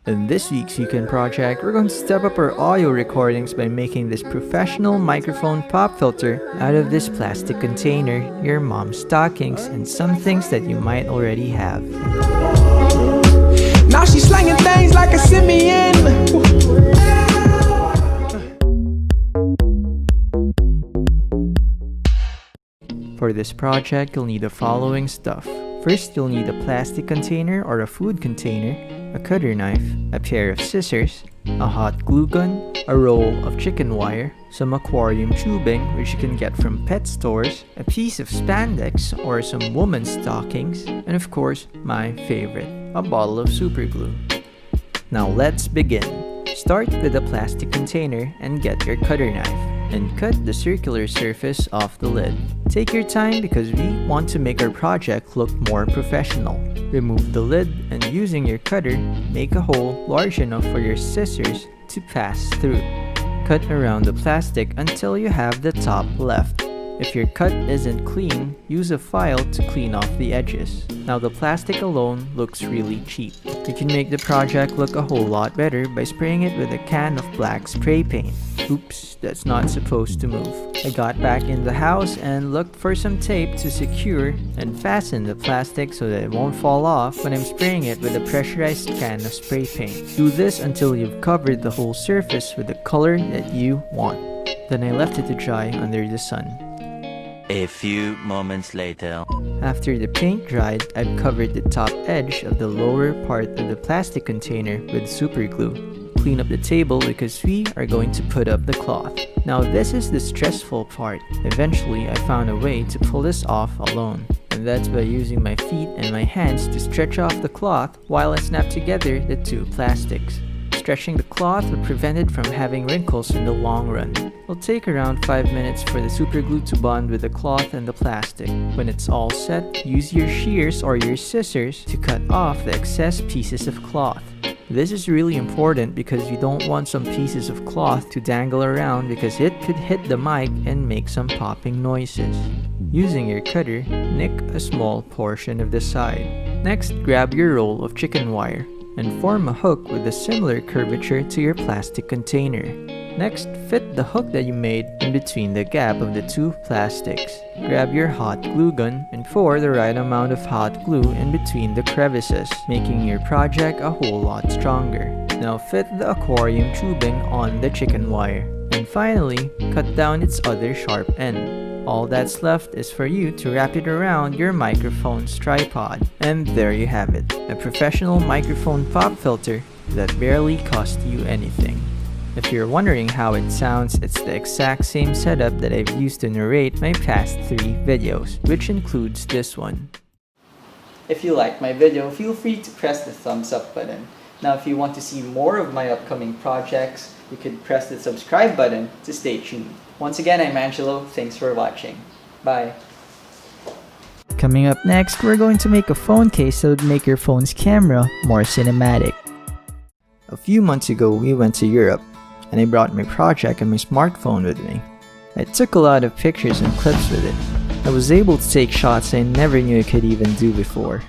In this week's weekend project, we're going to step up our audio recordings by making this professional microphone pop filter out of this plastic container, your mom's stockings, and some things that you might already have. Now she's slanging things like a simian. For this project, you'll need the following stuff. First, you'll need a plastic container or a food container, a cutter knife, a pair of scissors, a hot glue gun, a roll of chicken wire, some aquarium tubing which you can get from pet stores, a piece of spandex or some woman's stockings, and of course, my favorite, a bottle of super glue. Now let's begin. Start with a plastic container and get your cutter knife and cut the circular surface off the lid. Take your time because we want to make our project look more professional. Remove the lid and using your cutter, make a hole large enough for your scissors to pass through. Cut around the plastic until you have the top left. If your cut isn't clean, use a file to clean off the edges. Now the plastic alone looks really cheap. You can make the project look a whole lot better by spraying it with a can of black spray paint. Oops, that's not supposed to move. I got back in the house and looked for some tape to secure and fasten the plastic so that it won't fall off when I'm spraying it with a pressurized can of spray paint. Do this until you've covered the whole surface with the color that you want. Then I left it to dry under the sun. A few moments later. After the paint dried, I've covered the top edge of the lower part of the plastic container with super glue. Clean up the table because we are going to put up the cloth. Now this is the stressful part. Eventually, I found a way to pull this off alone. And that's by using my feet and my hands to stretch off the cloth while I snap together the two plastics. Stretching the cloth will prevent it from having wrinkles in the long run. It'll take around 5 minutes for the super glue to bond with the cloth and the plastic. When it's all set, use your shears or your scissors to cut off the excess pieces of cloth. This is really important because you don't want some pieces of cloth to dangle around because it could hit the mic and make some popping noises. Using your cutter, nick a small portion of the side. Next, grab your roll of chicken wire and form a hook with a similar curvature to your plastic container. Next, fit the hook that you made in between the gap of the two plastics. Grab your hot glue gun and pour the right amount of hot glue in between the crevices, making your project a whole lot stronger. Now fit the aquarium tubing on the chicken wire. And finally, cut down its other sharp end. All that's left is for you to wrap it around your microphone's tripod. And there you have it, a professional microphone pop filter that barely cost you anything. If you're wondering how it sounds, it's the exact same setup that I've used to narrate my past 3 videos, which includes this one. If you liked my video, feel free to press the thumbs up button. Now if you want to see more of my upcoming projects, you could press the subscribe button to stay tuned. Once again, I'm Angelo. Thanks for watching. Bye. Coming up next, we're going to make a phone case that would make your phone's camera more cinematic. A few months ago, we went to Europe, and I brought my project and my smartphone with me. I took a lot of pictures and clips with it. I was able to take shots I never knew I could even do before.